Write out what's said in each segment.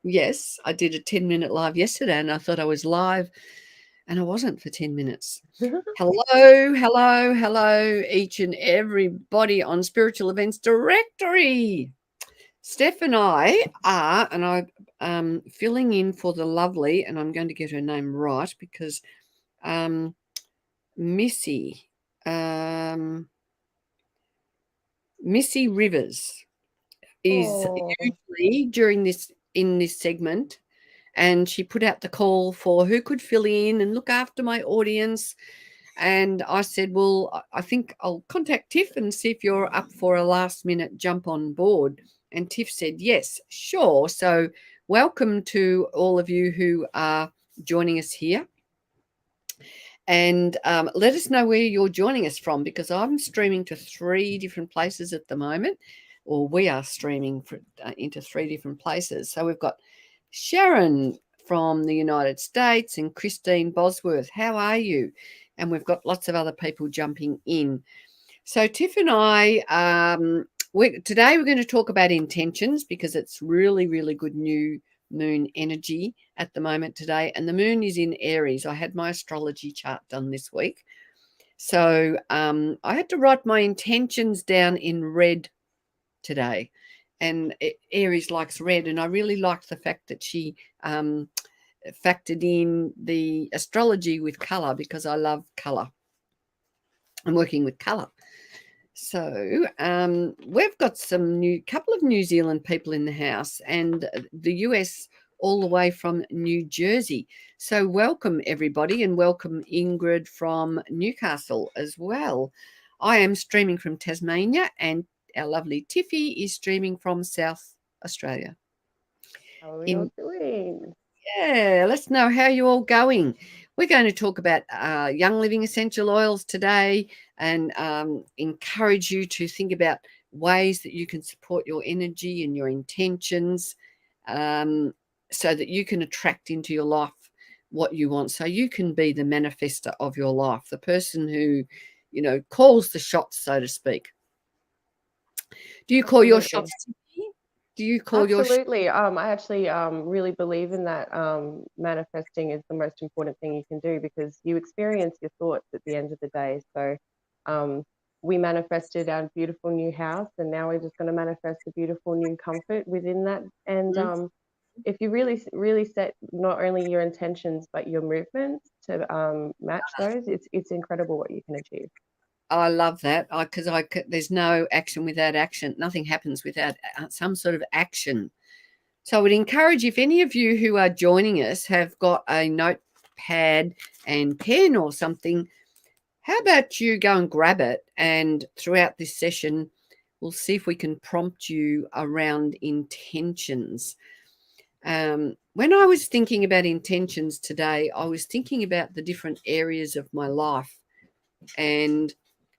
Yes, I did a 10-minute live yesterday, and I thought I was live, and I wasn't for 10 minutes. Hello, hello, hello, each and everybody on Spiritual Events Directory. Steph and I are, and I'm filling in for the lovely, and I'm going to get her name right because Missy, um, Missy Rivers is Oh, usually during this in this segment, and she put out the call for who could fill in and look after my audience. And I said, well, I think I'll contact Tiff and see if you're up for a last minute jump on board. And Tiff said, yes, sure. So welcome to all of you who are joining us here. And let us know where you're joining us from, because I'm streaming to 3 different places at the moment, or we are streaming into 3 different places. So we've got Sharon from the United States and Christine Bosworth. How are you? And we've got lots of other people jumping in. So Tiff and I, today we're going to talk about intentions, because it's really, really good new moon energy at the moment today. And the moon is in Aries. I had my astrology chart done this week. So I had to write my intentions down in red today. And Aries likes red. And I really liked the fact that she factored in the astrology with colour, because I love colour. I'm working with colour. So we've got couple of New Zealand people in the house, and the US all the way from New Jersey. So welcome everybody, and welcome Ingrid from Newcastle as well. I am streaming from Tasmania, and our lovely Tiffy is streaming from South Australia. how are we all In doing? Yeah, let's know how you all going. We're going to talk about Young Living essential oils today, and encourage you to think about ways that you can support your energy and your intentions, um, so that you can attract into your life what you want. So you can be the manifester of your life, the person who, calls the shots, so to speak. Do you call your Absolutely. shots? Tiffany? Do you call your shots? Absolutely. I actually really believe in that. Manifesting is the most important thing you can do because you experience your thoughts at the end of the day. So um, we manifested our beautiful new house, and now we're just going to manifest the beautiful new comfort within that. And if you really set not only your intentions but your movements to match those, it's incredible what you can achieve. I love that, because there's no action without action. Nothing happens without some sort of action. So I would encourage, if any of you who are joining us have got a notepad and pen or something, how about you go and grab it, and throughout this session, we'll see if we can prompt you around intentions. When I was thinking about intentions today, I was thinking about the different areas of my life, and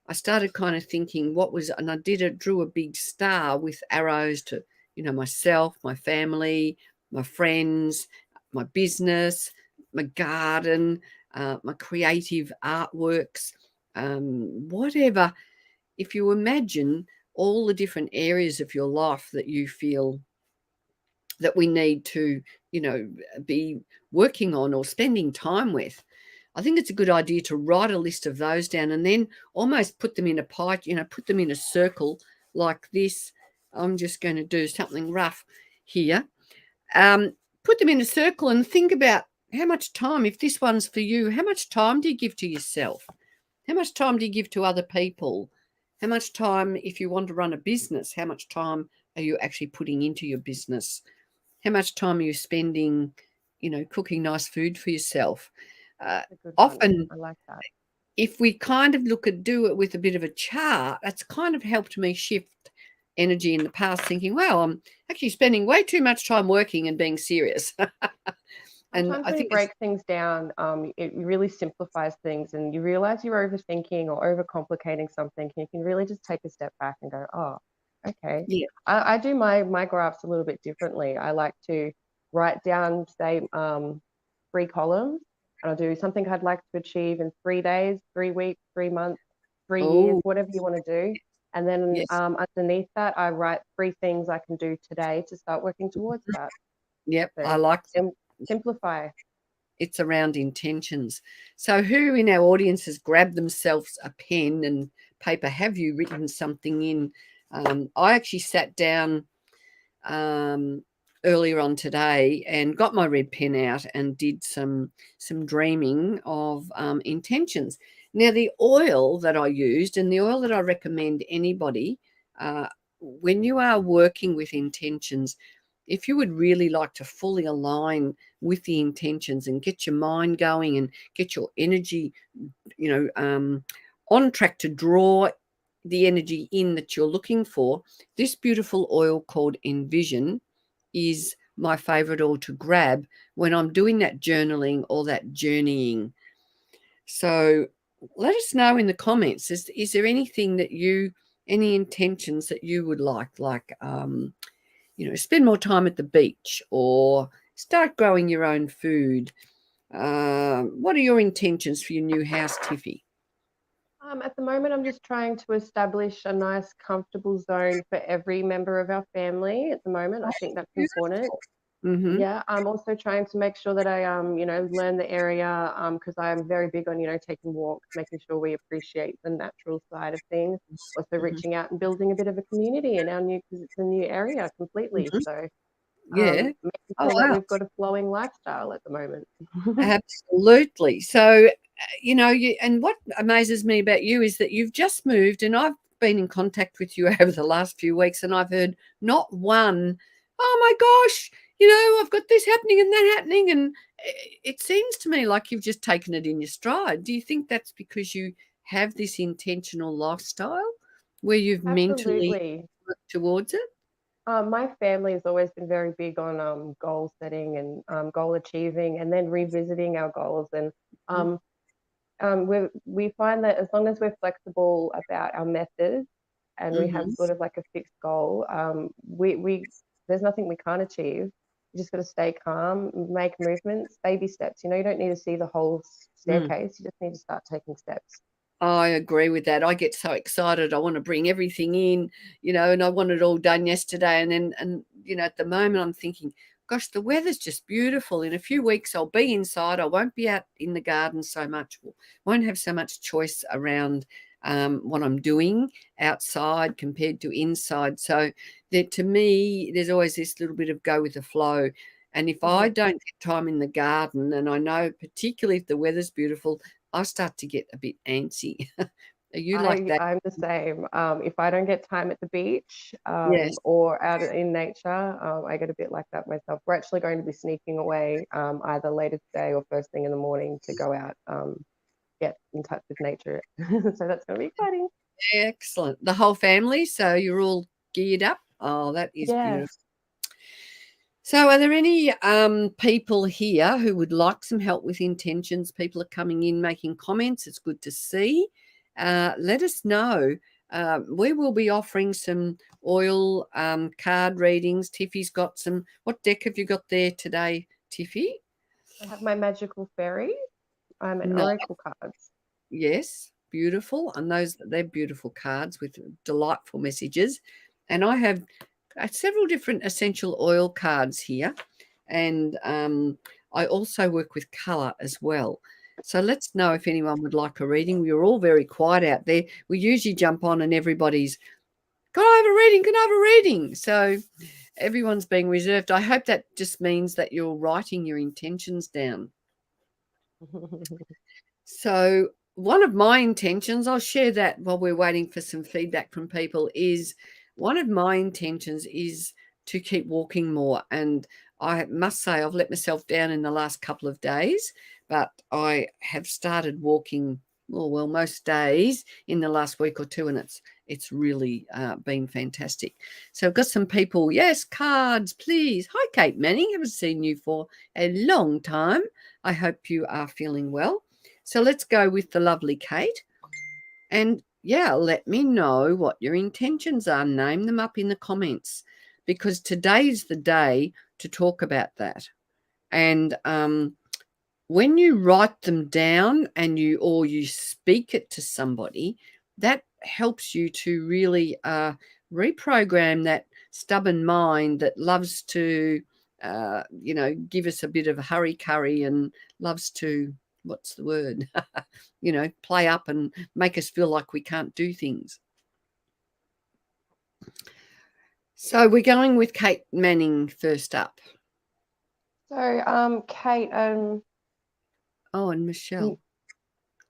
I started kind of thinking and I drew a big star with arrows to, myself, my family, my friends, my business, my garden, my creative artworks, whatever. If you imagine all the different areas of your life that you feel that we need to, be working on or spending time with, I think it's a good idea to write a list of those down, and then almost put them in a pie, put them in a circle like this. I'm just going to do something rough here. Um, Put them in a circle and think about how much time, if this one's for you, how much time do you give to yourself? How much time do you give to other people? How much time, if you want to run a business, how much time are you actually putting into your business? How much time are you spending, cooking nice food for yourself? Uh, That's a good one. Often, I like that. if we kind of do it with a bit of a chart, that's kind of helped me shift energy in the past, thinking, wow, I'm actually spending way too much time working and being serious. And Sometimes I when you think it's, break things down, it really simplifies things, and you realize you're overthinking or overcomplicating something. And you can really just take a step back and go, "Oh, okay." yeah, I do my graphs a little bit differently. I like to write down, say, 3 columns, and I'll do something I'd like to achieve in 3 days, 3 weeks, 3 months, 3 years, oh, whatever you want to do. And then yes, underneath that, I write 3 things I can do today to start working towards that. Yep, I So like that. simplify. It's around intentions. So who in our audience has grabbed themselves a pen and paper? Have you written something in? I actually sat down um, earlier on today and got my red pen out and did some dreaming of intentions. Now, the oil that I used and the oil that I recommend anybody when you are working with intentions, if you would really like to fully align with the intentions and get your mind going and get your energy, on track to draw the energy in that you're looking for, this beautiful oil called Envision is my favorite oil to grab when I'm doing that journaling or that journeying. So let us know in the comments, is there anything that any intentions that you would like, spend more time at the beach or start growing your own food. What are your intentions for your new house, Tiffy? At the moment, I'm just trying to establish a nice, comfortable zone for every member of our family. At the moment, I think that's important. Mm-hmm. Yeah, I'm also trying to make sure that I learn the area because I'm very big on taking walks, making sure we appreciate the natural side of things. Also Mm-hmm. reaching out and building a bit of a community in our new because it's a new area completely. Mm-hmm. So Yeah. making Oh, sure that wow. we've got a flowing lifestyle at the moment. Absolutely. So, and what amazes me about you is that you've just moved, and I've been in contact with you over the last few weeks, and I've heard not one, oh my gosh, I've got this happening and that happening. And it seems to me like you've just taken it in your stride. Do you think that's because you have this intentional lifestyle where you've mentally Absolutely. worked towards it? My family has always been very big on goal setting and goal achieving, and then revisiting our goals. And um, we find that as long as we're flexible about our methods and we have Mm-hmm. sort of like a fixed goal, we there's nothing we can't achieve. You just got to stay calm, make movements, baby steps. You don't need to see the whole staircase. You just need to start taking steps. I agree with that. I get so excited. I want to bring everything in, and I want it all done yesterday. And at the moment I'm thinking, gosh, the weather's just beautiful. In a few weeks I'll be inside. I won't be out in the garden so much. Won't have so much choice around what I'm doing outside compared to inside. So that to me, there's always this little bit of go with the flow. And if I Mhm. don't get time in the garden, and I know particularly if the weather's beautiful, I start to get a bit antsy. Are you like that? I'm the same. If I don't get time at the beach Yes. or out in nature, I get a bit like that myself. We're actually going to be sneaking away either later today or first thing in the morning to go out, get in touch with nature. So that's going to be exciting. Excellent. The whole family, so you're all geared up? Oh, that is Yeah. beautiful. So are there any people here who would like some help with intentions? People are coming in, making comments. It's good to see. Let us know. We will be offering some oil card readings. Tiffy's got some. What deck have you got there today, Tiffy? I have my magical fairy and No. oracle cards. Yes, beautiful. And they're beautiful cards with delightful messages. And I have several different essential oil cards here. And I also work with color as well. So let's know if anyone would like a reading. We're all very quiet out there. We usually jump on and everybody's, can I have a reading? Can I have a reading? So everyone's being reserved. I hope that just means that you're writing your intentions down. So, one of my intentions, I'll share that while we're waiting for some feedback from people, is one of my intentions is to keep walking more. And I must say, I've let myself down in the last couple of days, but I have started walking, well, most days in the last week or two, and it's really been fantastic. So I've got some people, yes, cards, please. Hi, Kate Manning. Haven't seen you for a long time. I hope you are feeling well. So let's go with the lovely Kate. And yeah, let me know what your intentions are. Name them up in the comments because today is the day to talk about that. And when you write them down and you speak it to somebody, that helps you to really reprogram that stubborn mind that loves to give us a bit of hurry curry and loves to, what's the word, play up and make us feel like we can't do things. So we're going with Kate Manning first up. So, Kate, and Michelle.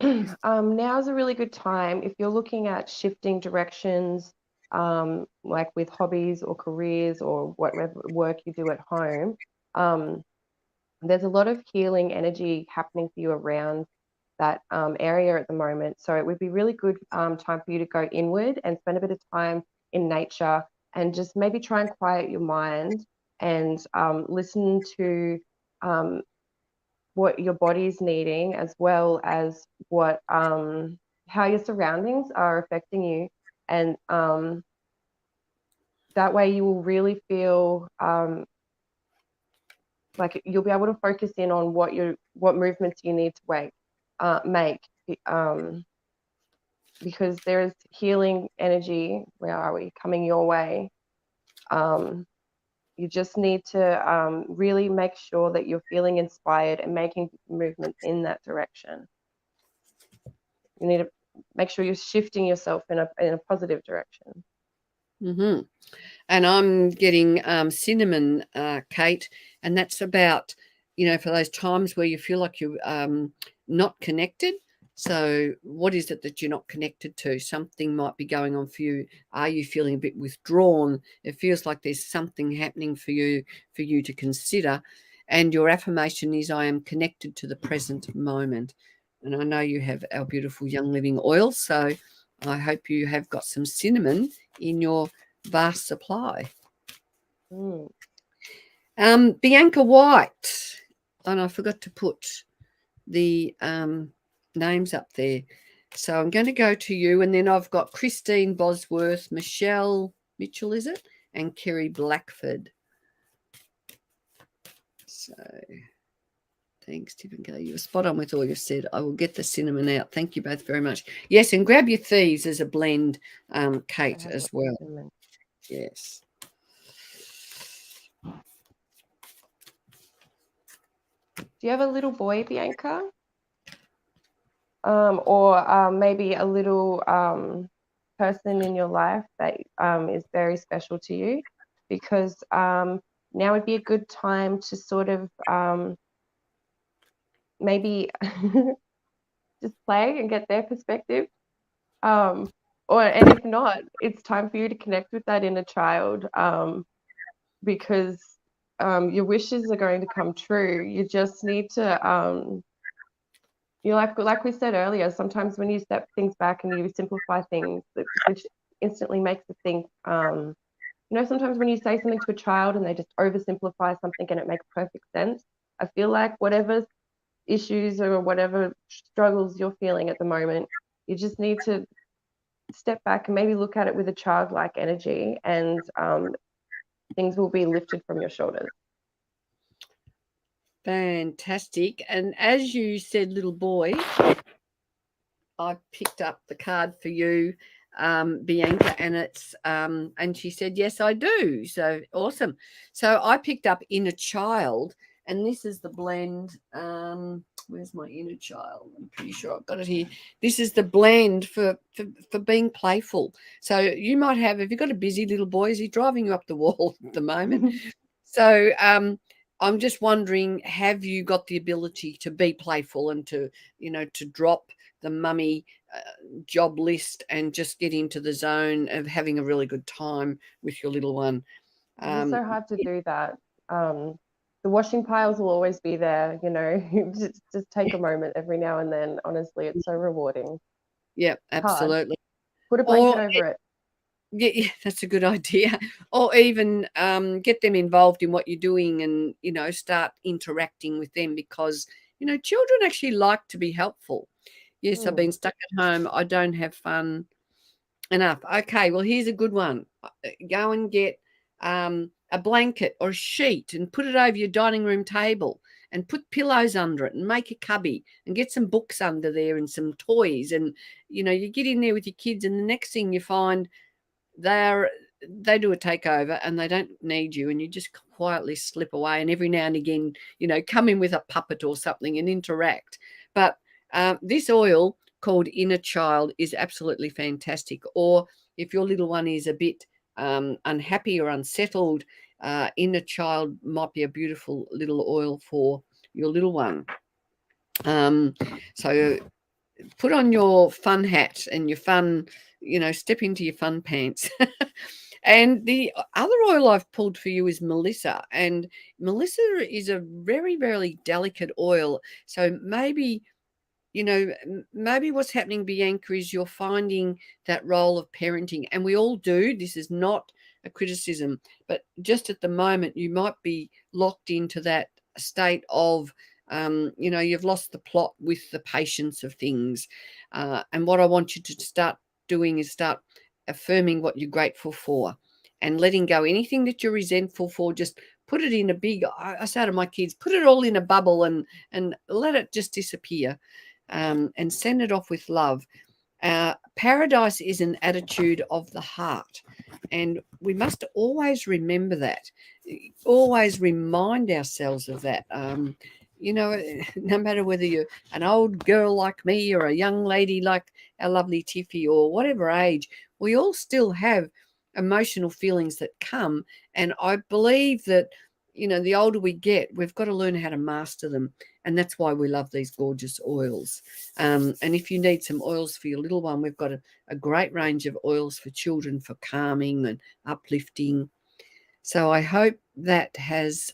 Now's a really good time if you're looking at shifting directions, like with hobbies or careers or whatever work you do at home. There's a lot of healing energy happening for you around that area at the moment. So it would be really good time for you to go inward and spend a bit of time in nature and just maybe try and quiet your mind and listen to what your body's needing, as well as what how your surroundings are affecting you, and that way you will really feel like you'll be able to focus in on what movements you need to make, because there is healing energy. Where are we coming your way? You just need to really make sure that you're feeling inspired and making movements in that direction. You need to make sure you're shifting yourself in a positive direction. Mm-hmm. And I'm getting cinnamon, Kate, and that's about, for those times where you feel like you're not connected. So what is it that you're not connected to? Something might be going on for you. Are you feeling a bit withdrawn? It feels like there's something happening for you to consider. And your affirmation is, I am connected to the present moment. And I know you have our beautiful Young Living oil, so I hope you have got some cinnamon in your vast supply. Bianca White, and I forgot to put the names up there. So I'm going to go to you, and then I've got Christine Bosworth, Michelle Mitchell, is it? And Kerry Blackford. So thanks, Tiffanie. You were spot on with all you've said. I will get the cinnamon out. Thank you both very much. Yes, and grab your thieves as a blend, Kate, as well. Yes. Do you have a little boy, Bianca? Or maybe a little person in your life that is very special to you? Because now would be a good time to sort of maybe just play and get their perspective. And if not, it's time for you to connect with that inner child, because your wishes are going to come true. You just need to like we said earlier, sometimes when you step things back and you simplify things, which instantly makes us think, sometimes when you say something to a child and they just oversimplify something and it makes perfect sense. I feel like whatever issues or whatever struggles you're feeling at the moment, you just need to step back and maybe look at it with a childlike energy, and things will be lifted from your shoulders. Fantastic. And as you said, little boy, I picked up the card for you, Bianca, and it's and she said, yes, I do. So awesome. So I picked up inner child, and this is the blend. Where's my inner child? I'm pretty sure I've got it here. This is the blend for being playful. So you might have, if you've got a busy little boy, is he driving you up the wall at the moment? So I'm just wondering, have you got the ability to be playful and to drop the mummy job list and just get into the zone of having a really good time with your little one? It's so hard to do that. The washing piles will always be there, just take a moment every now and then. Honestly, it's so rewarding. Yeah, absolutely. Put a blanket over it. Yeah, that's a good idea. Or even get them involved in what you're doing, and start interacting with them, because children actually like to be helpful. Yes, I've been stuck at home. I don't have fun enough. Okay, well, here's a good one. Go and get a blanket or a sheet and put it over your dining room table, and put pillows under it, and make a cubby, and get some books under there and some toys. And you get in there with your kids, and the next thing you find, they're they do a takeover and they don't need you, and you just quietly slip away, and every now and again, come in with a puppet or something and interact. But this oil called Inner Child is absolutely fantastic. Or if your little one is a bit unhappy or unsettled, Inner Child might be a beautiful little oil for your little one. So put on your fun hat and your fun, step into your fun pants. And the other oil I've pulled for you is Melissa. And Melissa is a very, very delicate oil. So maybe what's happening, Bianca, is you're finding that role of parenting, and we all do. This is not a criticism, but just at the moment, you might be locked into that state of, you've lost the plot with the patience of things. And what I want you to start doing is start affirming what you're grateful for and letting go anything that you're resentful for. Just put it in a big, I say to my kids, put it all in a bubble and let it just disappear. And send it off with love. Paradise is an attitude of the heart, and we must always remember that, always remind ourselves of that. No matter whether you're an old girl like me or a young lady like our lovely Tiffy or whatever age, we all still have emotional feelings that come. And I believe that, the older we get, we've got to learn how to master them. And that's why we love these gorgeous oils. And if you need some oils for your little one, we've got a great range of oils for children for calming and uplifting. So I hope that has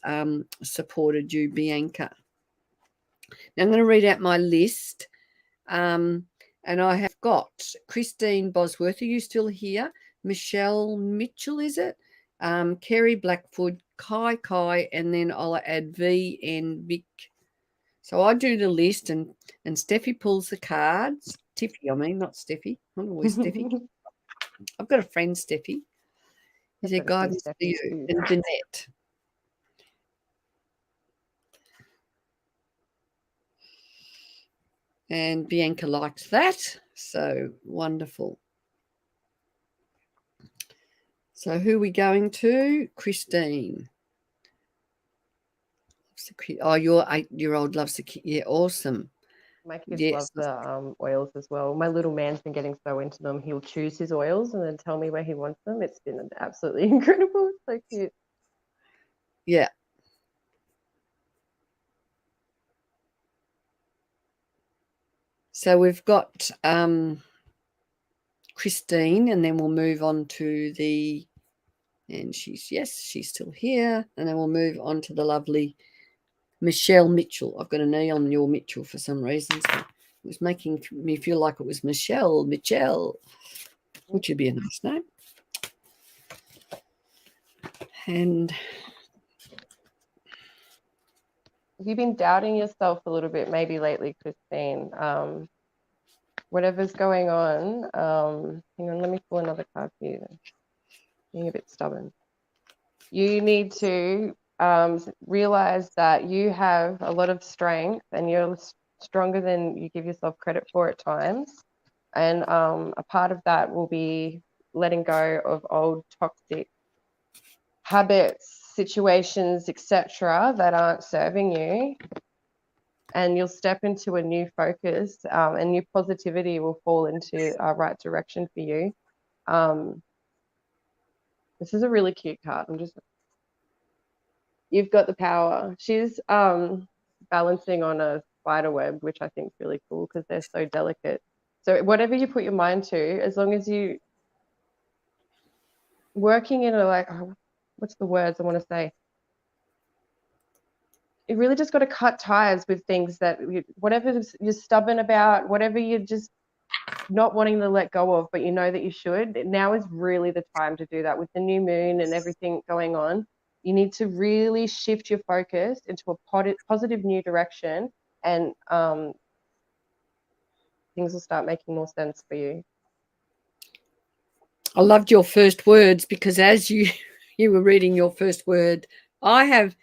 supported you, Bianca. Now I'm going to read out my list. And I have got Christine Bosworth. Are you still here? Michelle Mitchell, is it? Kerry Blackfoot, Kai, and then I'll add V and Vic. So I do the list, and Steffi pulls the cards. Tiffy, I mean, not Steffi. I'm always Steffi. I've got a friend, Steffi. Is there guidance for you? And Jeanette. And Bianca liked that. So wonderful. So who are we going to? Christine. Oh, your 8-year-old loves the kid. Yeah, awesome. My kids love the oils as well. My little man's been getting so into them. He'll choose his oils and then tell me where he wants them. It's been absolutely incredible. It's so cute. Yeah. So we've got Christine, and then we'll move on to and she's still here. And then we'll move on to the lovely Michelle Mitchell. I've got an E on your Mitchell for some reason. So it was making me feel like it was Michelle, which would be a nice name. And have you been doubting yourself a little bit maybe lately, Christine? Whatever's going on, hang on, let me pull another card for you. Being a bit stubborn. You need to realize that you have a lot of strength and you're stronger than you give yourself credit for at times. And a part of that will be letting go of old toxic habits, situations, etc., that aren't serving you. And you'll step into a new focus, and new positivity will fall into a right direction for you. This is a really cute card. You've got the power. She's balancing on a spider web, which I think is really cool because they're so delicate. So whatever you put your mind to, as long as you working in what's the words I want to say? You really just got to cut ties with things that whatever you're stubborn about, whatever you're just not wanting to let go of, but you know that you should. Now is really the time to do that with the new moon and everything going on. You need to really shift your focus into a positive new direction, and things will start making more sense for you. I loved your first words, because as you were reading your first word, I have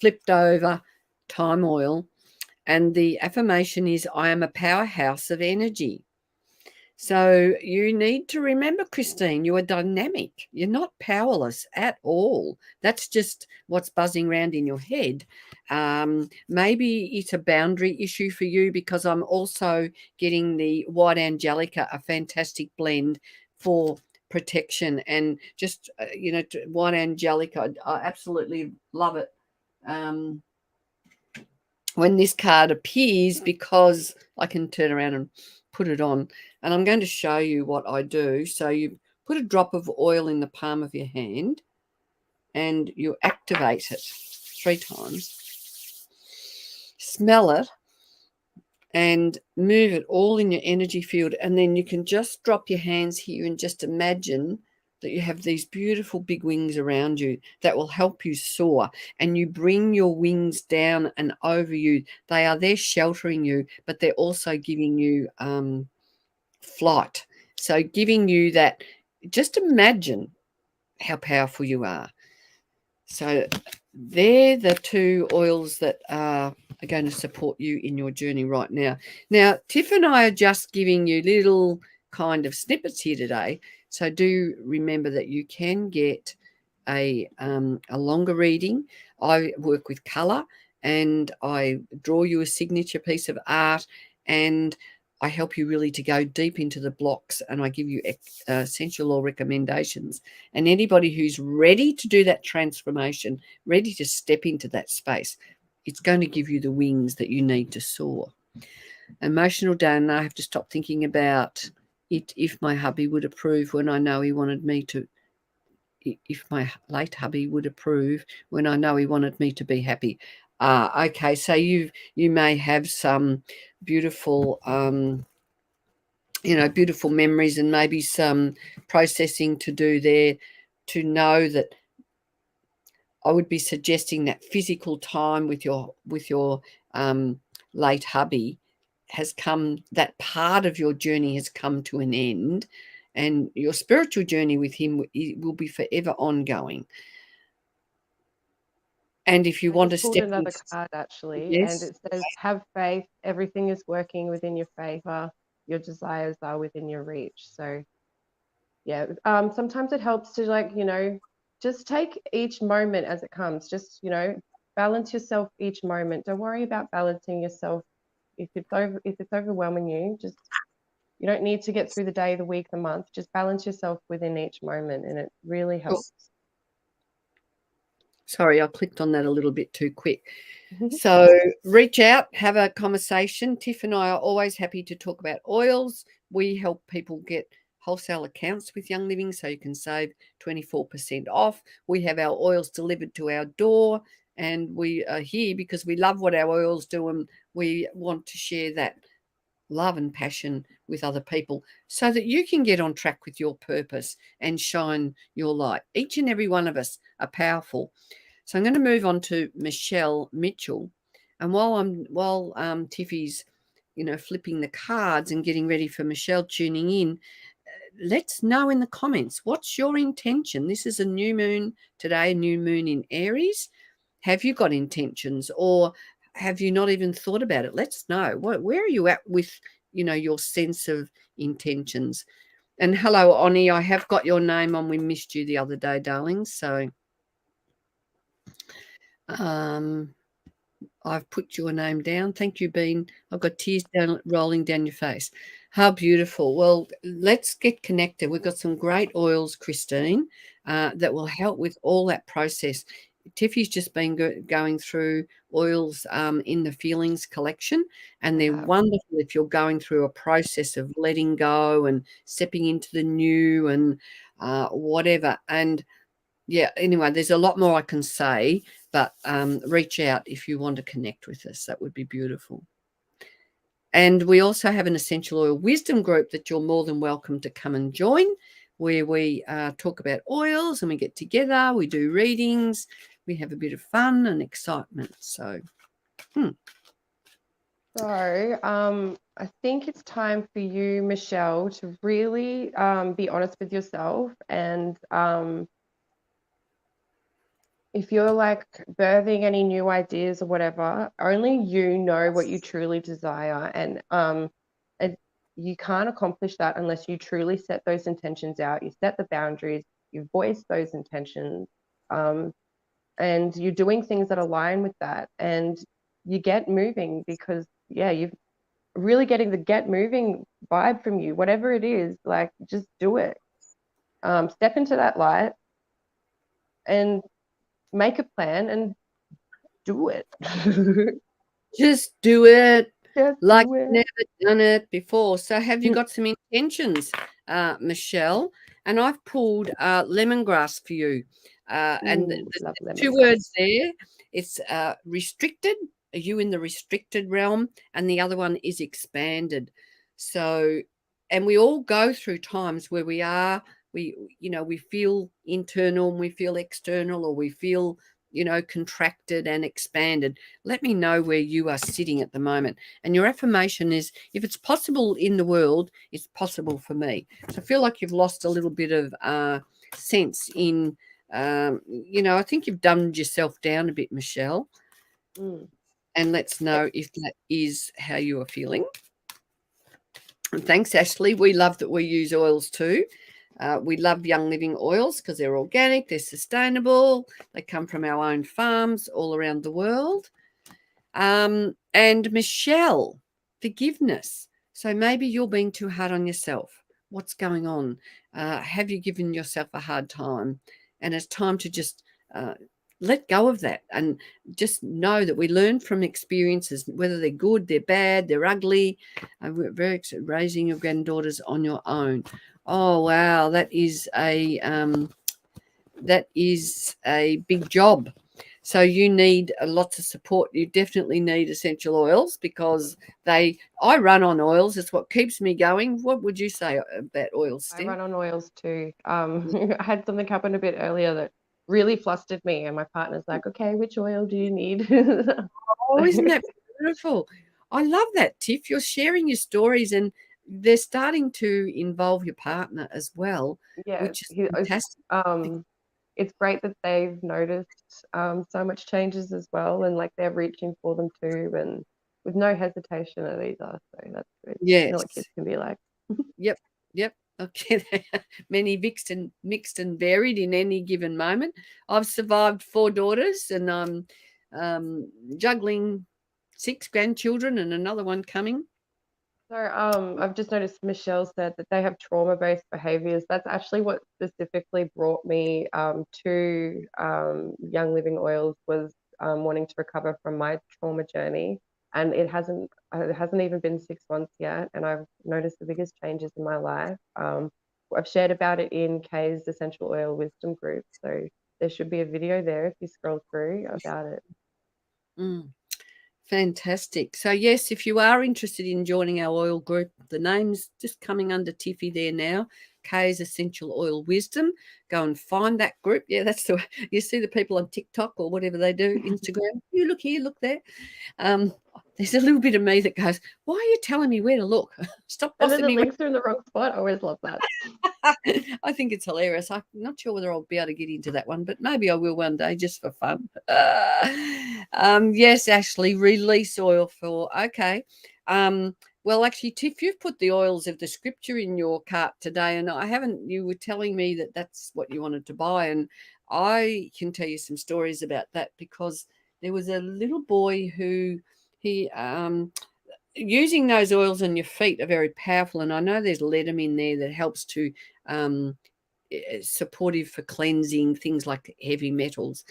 flipped over Time Oil, and the affirmation is, I am a powerhouse of energy. So you need to remember, Christine, you are dynamic. You're not powerless at all. That's just what's buzzing around in your head. Maybe it's a boundary issue for you, because I'm also getting the white angelica, a fantastic blend for protection, and just white angelica. I absolutely love it. Um, when this card appears, because I can turn around and put it on, and I'm going to show you what I do. So you put a drop of oil in the palm of your hand and you activate it 3 times, smell it, and move it all in your energy field. And then you can just drop your hands here and just imagine that you have these beautiful big wings around you that will help you soar. And you bring your wings down and over you. They are there sheltering you, but they're also giving you flight. So giving you that, just imagine how powerful you are. So they're the 2 oils that are going to support you in your journey right now. Now, Tiff and I are just giving you little kind of snippets here today. So do remember that you can get a longer reading. I work with colour, and I draw you a signature piece of art, and I help you really to go deep into the blocks, and I give you essential oil recommendations. And anybody who's ready to do that transformation, ready to step into that space, it's going to give you the wings that you need to soar. Emotional down, I have to stop thinking about it. If my hubby would approve when I know he wanted me to, if my late hubby would approve when I know he wanted me to be happy. Okay, so you may have some beautiful beautiful memories, and maybe some processing to do there, to know that I would be suggesting that physical time with your late hubby has come, that part of your journey has come to an end, and your spiritual journey with him will be forever ongoing. And if you I want to just pulled step another into, card actually, and yes, it says, have faith, everything is working within your favor, your desires are within your reach. So yeah, sometimes it helps to, like, just take each moment as it comes. Just, balance yourself each moment. Don't worry about balancing yourself. If it's overwhelming you, just, you don't need to get through the day, the week, the month. Just balance yourself within each moment, and it really oh, helps. sorry, I clicked on that a little bit too quick. So reach out, have a conversation. Tiff and I are always happy to talk about oils. We help people get wholesale accounts with Young Living, so you can save 24% off. We have our oils delivered to our door, and we are here because we love what our oils do, and we want to share that love and passion with other people so that you can get on track with your purpose and shine your light. Each and every one of us are powerful. So I'm going to move on to Michelle Mitchell. And while Tiffy's, flipping the cards and getting ready for Michelle tuning in, let's know in the comments, what's your intention? This is a new moon today, a new moon in Aries. Have you got intentions, or have you not even thought about it? Let's know. Where are you at with, your sense of intentions? And hello, Oni, I have got your name on. We missed you the other day, darling. So I've put your name down. Thank you, Bean. I've got tears rolling down your face. How beautiful. Well, let's get connected. We've got some great oils, Christine, that will help with all that process. Tiffy's just been going through oils in the Feelings collection, and they're wonderful if you're going through a process of letting go and stepping into the new and whatever. And yeah, anyway, there's a lot more I can say, but reach out if you want to connect with us. That would be beautiful. And we also have an essential oil wisdom group that you're more than welcome to come and join, where we talk about oils and we get together, we do readings, we have a bit of fun and excitement. So, I think it's time for you, Michelle, to really be honest with yourself. And if you're like birthing any new ideas or whatever, only you know what you truly desire. And you can't accomplish that unless you truly set those intentions out. You set the boundaries, you voice those intentions, and you're doing things that align with that, and you get moving, because yeah, you're really getting the get moving vibe from you, whatever it is. Like, just do it. Step into that light and make a plan and do it. Just do it Just like do you've it. never done it before. So have you got some intentions, Michelle? And I've pulled lemongrass for you. And Ooh, love there's two lemongrass. words there. It's restricted. Are you in the restricted realm? And the other one is expanded. So, and we all go through times where we feel internal and we feel external, or we feel, contracted and expanded. Let me know where you are sitting at the moment. And your affirmation is, if it's possible in the world, it's possible for me. So I feel like you've lost a little bit of sense in, I think you've dumbed yourself down a bit, Michelle. Mm. And let's know if that is how you are feeling. And thanks, Ashley. We love that we use oils too. We love Young Living oils because they're organic, they're sustainable, they come from our own farms all around the world. And Michelle, forgiveness. So maybe you're being too hard on yourself. What's going on? Have you given yourself a hard time? And it's time to just let go of that, and just know that we learn from experiences, whether they're good, they're bad, they're ugly. We're very raising your granddaughters on your own. Oh wow, that is a big job. So you need lots of support. You definitely need essential oils, because I run on oils. It's what keeps me going. What would you say about oils, I Steph? run on oils too. I had something happen a bit earlier that really flustered me, and my partner's like, "Okay, which oil do you need?" Oh, isn't that beautiful? I love that, Tiff. You're sharing your stories, and they're starting to involve your partner as well, Yeah, which is fantastic. it's great that they've noticed so much changes as well, and like they're reaching for them too, and with no hesitation at either. So that's good. You know what Yes. kids can be like. Yep. Yep. Okay. Many mixed and varied in any given moment. I've survived 4 daughters, and I'm juggling 6 grandchildren and another one coming. So, I've just noticed Michelle said that they have trauma-based behaviors. That's actually what specifically brought me to Young Living Oils, was wanting to recover from my trauma journey. And it hasn't even been 6 months yet, and I've noticed the biggest changes in my life. I've shared about it in Kay's Essential Oil Wisdom group, so there should be a video there if you scroll through about it. Mm. Fantastic. So, yes, if you are interested in joining our oil group, the name's just coming under Tiffy there now. Kay's Essential Oil Wisdom. Go and find that group. Yeah, that's the you see the people on TikTok or whatever they do, Instagram. You look here, look there. Um, there's a little bit of me that goes, "Why are you telling me where to look? Stop And then bossing the me." links are in the wrong spot. I always love that. I think it's hilarious. I'm not sure whether I'll be able to get into that one, but maybe I will one day just for fun. Yes, Ashley, release oil for okay. Well, actually, Tiff, you've put the oils of the scripture in your cart today, and I haven't. You were telling me that that's what you wanted to buy, and I can tell you some stories about that, because there was a little boy who he using those oils on your feet are very powerful, and I know there's ledum in there that helps to um, supportive for cleansing things like heavy metals.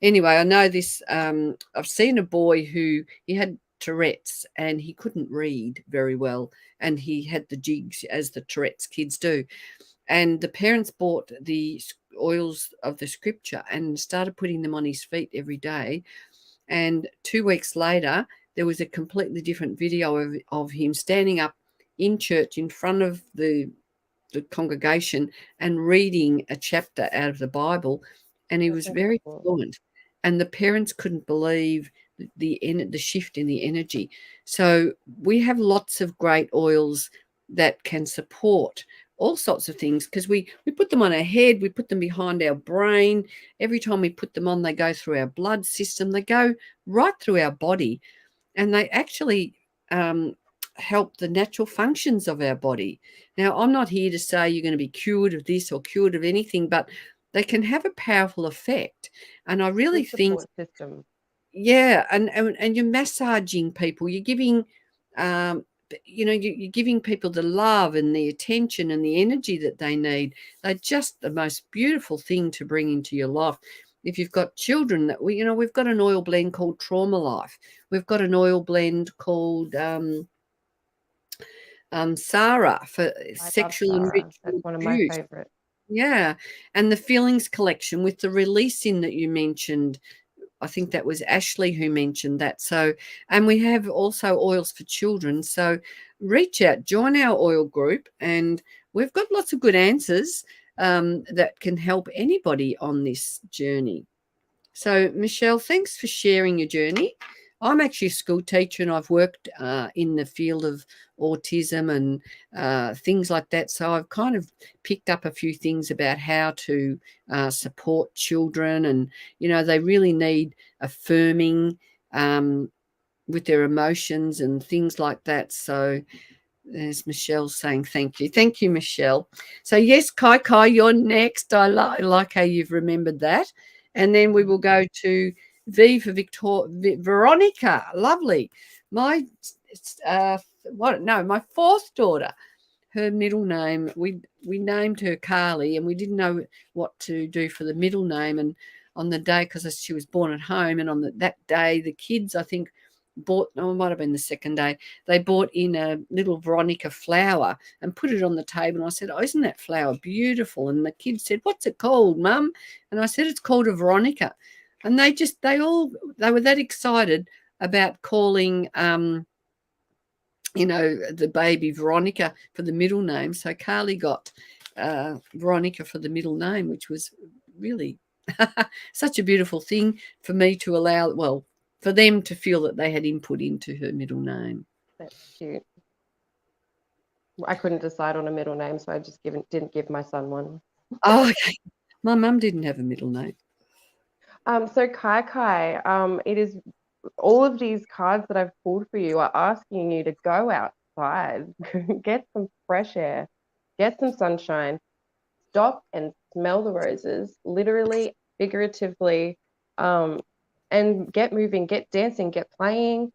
Anyway, I know this. I've seen a boy who he had Tourette's and he couldn't read very well, and he had the jigs as the Tourette's kids do. And the parents bought the oils of the scripture and started putting them on his feet every day. And 2 weeks later, there was a completely different video of him standing up in church in front of the congregation and reading a chapter out of the Bible, and he That's was very incredible. fluent. And the parents couldn't believe the shift in the energy. So we have lots of great oils that can support all sorts of things, because we put them on our head, we put them behind our brain. Every time we put them on, they go through our blood system, they go right through our body, and they actually help the natural functions of our body. Now, I'm not here to say you're going to be cured of this or cured of anything, but they can have a powerful effect. And I really Good think, support system. yeah, and you're massaging people, you're giving, um, you're giving people the love and the attention and the energy that they need. They're just the most beautiful thing to bring into your life. If you've got children that we've got an oil blend called Trauma Life. We've got an oil blend called Sarah for I love sexual and Sarah. That's ritual one of my abuse. favorites. Yeah. And the feelings collection with the releasing that you mentioned. I think that was Ashley who mentioned that. So, and we have also oils for children. So reach out, join our oil group, and we've got lots of good answers that can help anybody on this journey. So, Michelle, thanks for sharing your journey. I'm actually a school teacher and I've worked in the field of autism and things like that. So I've kind of picked up a few things about how to support children. And, they really need affirming with their emotions and things like that. So, there's Michelle saying thank you. Thank you, Michelle. So, yes, Kai Kai, you're next. I like how you've remembered that. And then we will go to V for Veronica. Lovely. My my fourth daughter, her middle name, we named her Carly, and we didn't know what to do for the middle name. And on the day, because she was born at home, and on that day, the kids, I think, it might have been the second day, they bought in a little Veronica flower and put it on the table. And I said, "Oh, isn't that flower beautiful?" And the kids said, "What's it called, Mum?" And I said, "It's called a Veronica." And they were that excited about calling the baby Veronica for the middle name. So Carly got Veronica for the middle name, which was really such a beautiful thing for me to allow, for them to feel that they had input into her middle name. That's cute. I couldn't decide on a middle name, so I just didn't give my son one. Oh, okay. My mum didn't have a middle name. So Kai Kai, it is all of these cards that I've pulled for you are asking you to go outside, get some fresh air, get some sunshine, stop and smell the roses, literally, figuratively, and get moving, get dancing, get playing.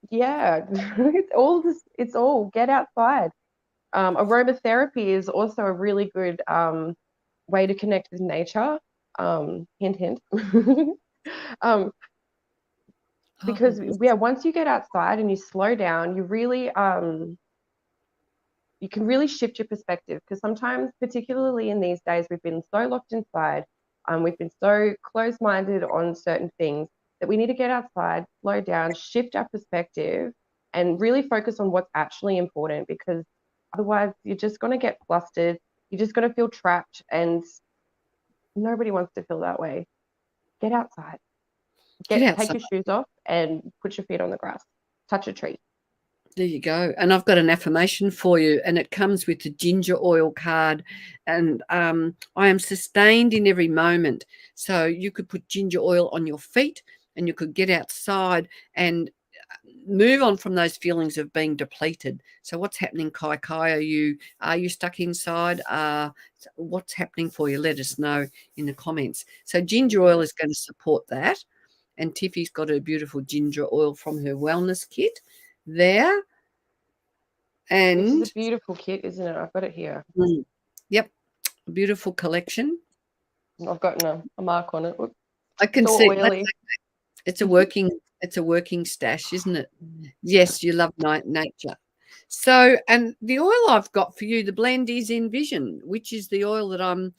Yeah, it's all get outside. Aromatherapy is also a really good way to connect with nature. Hint, hint. um, because yeah, once you get outside and you slow down, you can really shift your perspective. Because sometimes, particularly in these days, we've been so locked inside, we've been so close-minded on certain things that we need to get outside, slow down, shift our perspective, and really focus on what's actually important. Because otherwise, you're just going to get flustered. You're just going to feel trapped, and nobody wants to feel that way. Get outside. Get Take outside. your shoes off and put your feet on the grass. Touch a tree. There you go. And I've got an affirmation for you, and it comes with the ginger oil card. And I am sustained in every moment. So you could put ginger oil on your feet, and you could get outside and move on from those feelings of being depleted. So what's happening, Kai Kai? Are you stuck inside? What's happening for you? Let us know in the comments. So ginger oil is going to support that. And Tiffy's got a beautiful ginger oil from her wellness kit there. And this is a beautiful kit, isn't it? I've got it here. Yep, a beautiful collection. I've gotten a mark on it. Oops. I can it's see oily. it's a working stash, isn't it? Yes, you love nature. So, and the oil I've got for you, the blend is Envision, which is the oil that I'm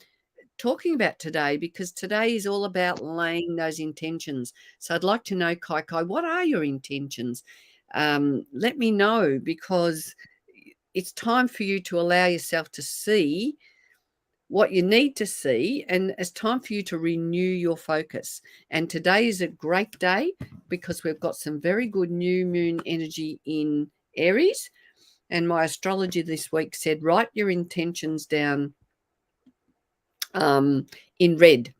talking about today, because today is all about laying those intentions. So I'd like to know, Kai Kai, what are your intentions? Let me know, because it's time for you to allow yourself to see what you need to see, and it's time for you to renew your focus. And today is a great day because we've got some very good new moon energy in Aries, and my astrology this week said write your intentions down in red.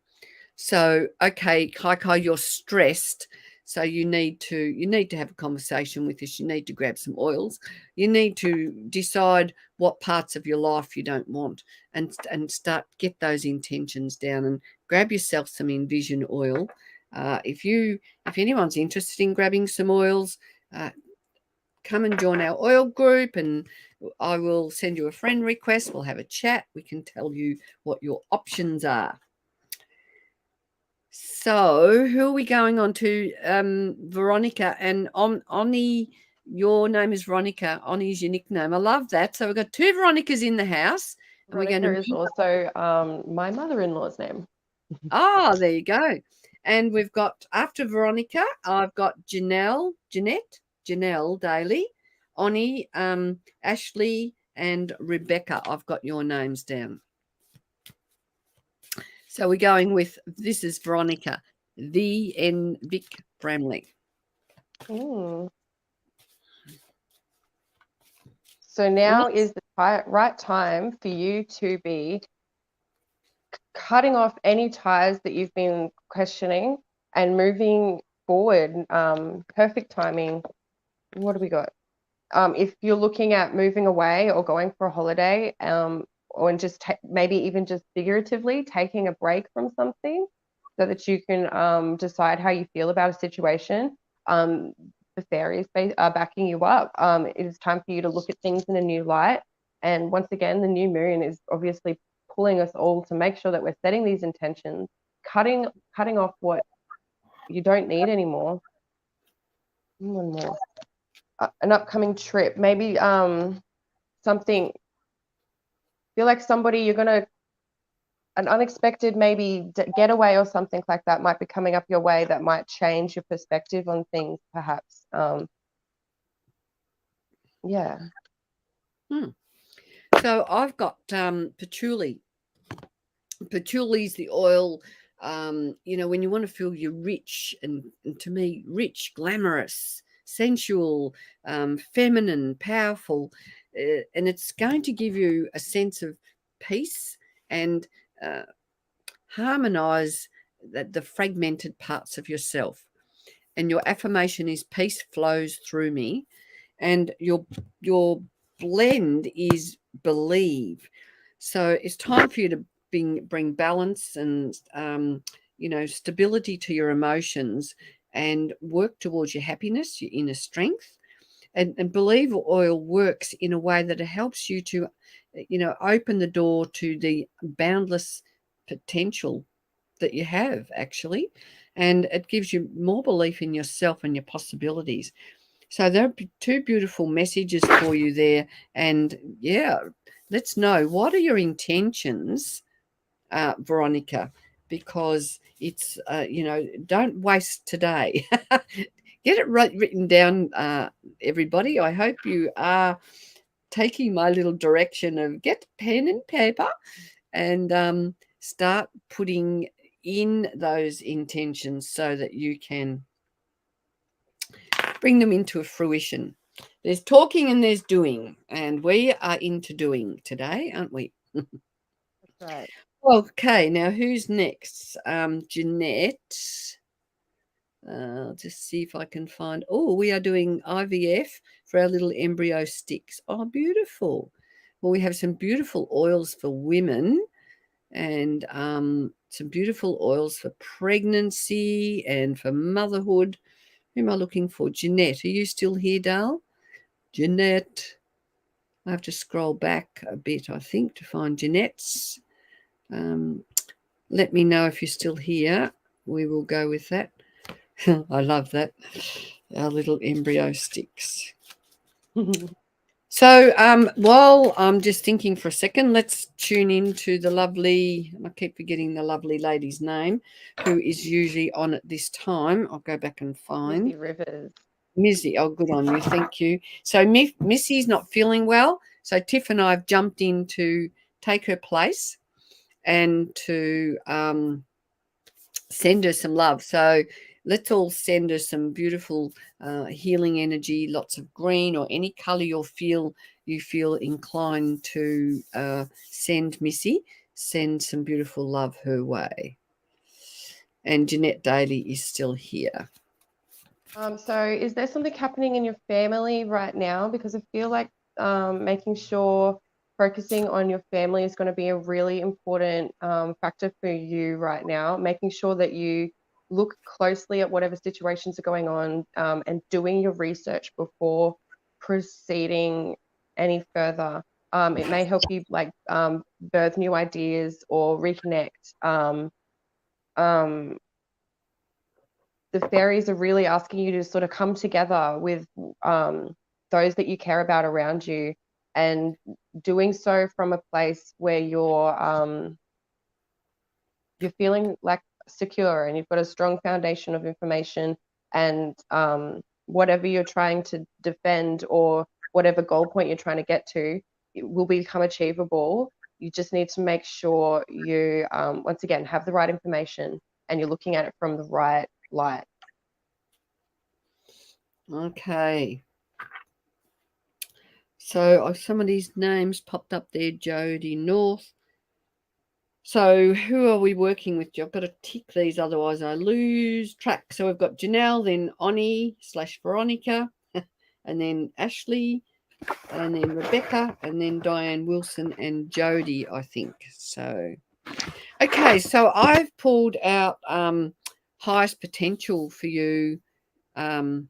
So, okay, Kai Kai, you're stressed. So you need to have a conversation with us. You need to grab some oils. You need to decide what parts of your life you don't want, and get those intentions down, and grab yourself some Envision oil. If anyone's interested in grabbing some oils, come and join our oil group, and I will send you a friend request. We'll have a chat. We can tell you what your options are. So, who are we going on to? Veronica and Oni. Your name is Veronica. Oni is your nickname. I love that. So we've got two Veronicas in the house, and we're going Veronica to. is also my mother-in-law's name. There you go. And we've got, after Veronica, I've got Janelle Daly, Oni, Ashley, and Rebecca. I've got your names down. So we're going with, this is Veronica, the N. Vic Bramley. So now is the right time for you to be cutting off any ties that you've been questioning and moving forward. Perfect timing. What do we got? If you're looking at moving away or going for a holiday, or just maybe even just figuratively taking a break from something so that you can decide how you feel about a situation, the fairies are backing you up. It is time for you to look at things in a new light. And once again, the new moon is obviously pulling us all to make sure that we're setting these intentions, cutting off what you don't need anymore. One more. An upcoming trip, maybe something, feel like somebody you're gonna, an unexpected maybe getaway or something like that might be coming up your way that might change your perspective on things, perhaps. Yeah. So I've got patchouli. Patchouli is the oil, when you want to feel you're rich, and to me, rich, glamorous, sensual, feminine, powerful, and it's going to give you a sense of peace and harmonize the fragmented parts of yourself. And your affirmation is, peace flows through me, and your blend is believe. So it's time for you to bring balance and stability to your emotions, and work towards your happiness, your inner strength, and believe oil works in a way that it helps you to open the door to the boundless potential that you have, actually, and it gives you more belief in yourself and your possibilities. So there are two beautiful messages for you there. And yeah, let's know, what are your intentions, Veronica? Because it's, don't waste today. Get it written down, everybody. I hope you are taking my little direction of get pen and paper and start putting in those intentions so that you can bring them into fruition. There's talking and there's doing, and we are into doing today, aren't we? That's right. Okay, now who's next? Jeanette. I'll just see if I can find. Oh, we are doing IVF for our little embryo sticks. Oh, beautiful. Well, we have some beautiful oils for women, and some beautiful oils for pregnancy and for motherhood. Who am I looking for? Jeanette. Are you still here, Dale? Jeanette. I have to scroll back a bit, I think, to find Jeanette's. Let me know if you're still here. We will go with that. I love that. Our little embryo sticks. So while I'm just thinking for a second, let's tune in to the lovely, I keep forgetting the lovely lady's name, who is usually on at this time. I'll go back and find. Missy Rivers. Missy, oh, good on you. Thank you. So Missy's not feeling well. So Tiff and I have jumped in to take her place and to send her some love. So let's all send her some beautiful healing energy, lots of green or any color you feel inclined to send Missy. Send some beautiful love her way. And Jeanette Daly is still here. So is there something happening in your family right now? Because I feel like making sure focusing on your family is going to be a really important factor for you right now. Making sure that you look closely at whatever situations are going on and doing your research before proceeding any further. It may help you like birth new ideas or reconnect. Um, the fairies are really asking you to sort of come together with um, those that you care about around you, and doing so from a place where you're feeling like secure and you've got a strong foundation of information, and whatever you're trying to defend or whatever goal point you're trying to get to, it will become achievable. You just need to make sure you once again have the right information and you're looking at it from the right light. Okay. So some of these names popped up there. Jody North. So who are we working with? I've got to tick these, otherwise I lose track. So we've got Janelle, then Oni/Veronica, and then Ashley, and then Rebecca, and then Diane Wilson and Jody, I think. So okay, so I've pulled out highest potential for you. Is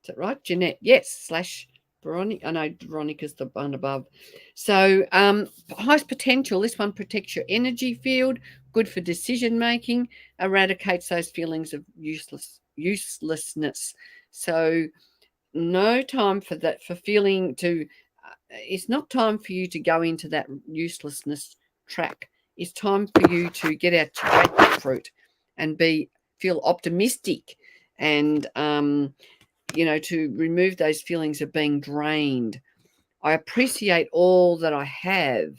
that right, Jeanette? Yes, slash Veronica. I know Veronica's the one above. So, highest potential. This one protects your energy field, good for decision making, eradicates those feelings of uselessness. So, no time for that. For feeling to, it's not time for you to go into that uselessness track. It's time for you to get out your grapefruit and feel optimistic and to remove those feelings of being drained. I appreciate all that I have,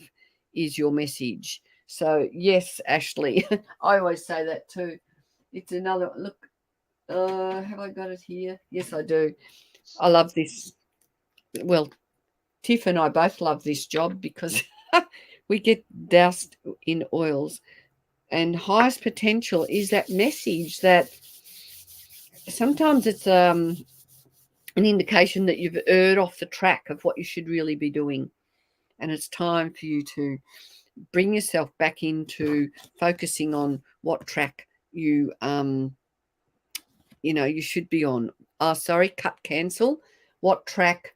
is your message. So, yes, Ashley, I always say that too. It's another look. Have I got it here? Yes, I do. I love this. Well, Tiff and I both love this job because we get doused in oils. And highest potential is that message that sometimes it's an indication that you've erred off the track of what you should really be doing. And it's time for you to bring yourself back into focusing on what track you should be on. Cut, cancel. What track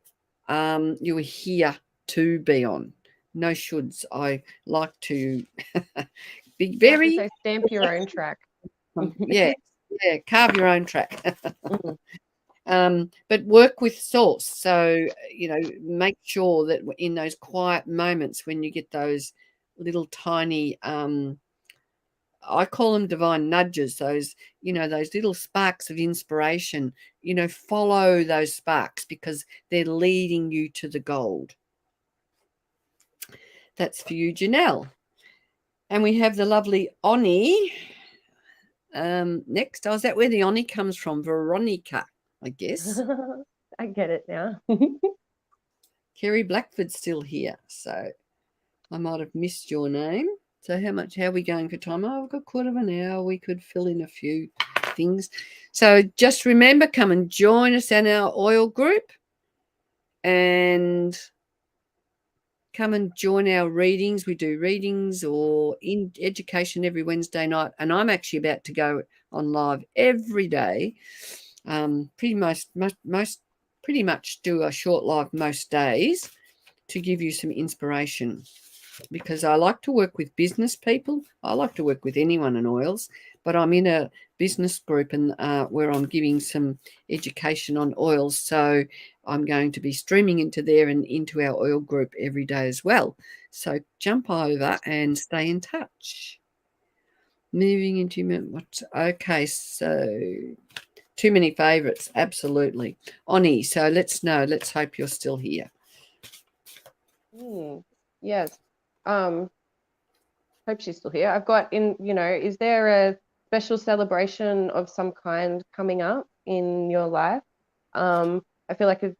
you are here to be on. No shoulds. I like to be You like to very say stamp your own track. yeah, carve your own track. Mhm. But work with source. So, make sure that in those quiet moments when you get those little tiny, I call them divine nudges, those little sparks of inspiration, follow those sparks because they're leading you to the gold. That's for you, Janelle. And we have the lovely Oni. Next, is that where the Oni comes from? Veronica, I guess. I get it now. Kerry Blackford's still here, so I might have missed your name. So how are we going for time? Oh, I've got quarter of an hour. We could fill in a few things. So just remember, come and join us in our oil group and come and join our readings. We do readings or in education every Wednesday night. And I'm actually about to go on live every day. Pretty much do a short live most days to give you some inspiration, because I like to work with business people. I like to work with anyone in oils, but I'm in a business group and where I'm giving some education on oils. So I'm going to be streaming into there and into our oil group every day as well. So jump over and stay in touch. Moving into what? Okay, so too many favorites. Absolutely. Oni, so let's hope you're still here. Yes. Hope she's still here. I've got is there a special celebration of some kind coming up in your life? I feel like there's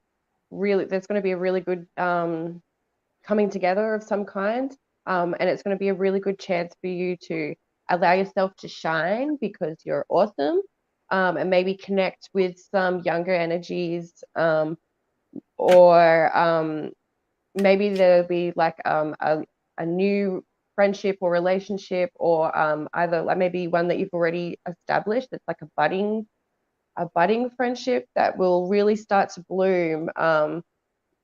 going to be a really good coming together of some kind. And it's going to be a really good chance for you to allow yourself to shine because you're awesome. and maybe connect with some younger energies, or maybe there'll be like a new friendship or relationship, or either like maybe one that you've already established that's like a budding friendship that will really start to bloom.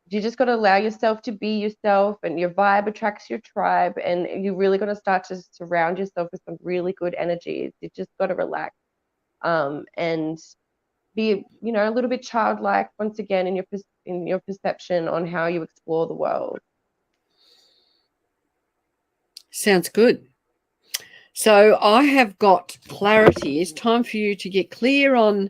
You just got to allow yourself to be yourself, and your vibe attracts your tribe, and you really got to start to surround yourself with some really good energies. You just got to relax, and be, a little bit childlike once again in your perception on how you explore the world. Sounds good. So I have got clarity. It's time for you to get clear on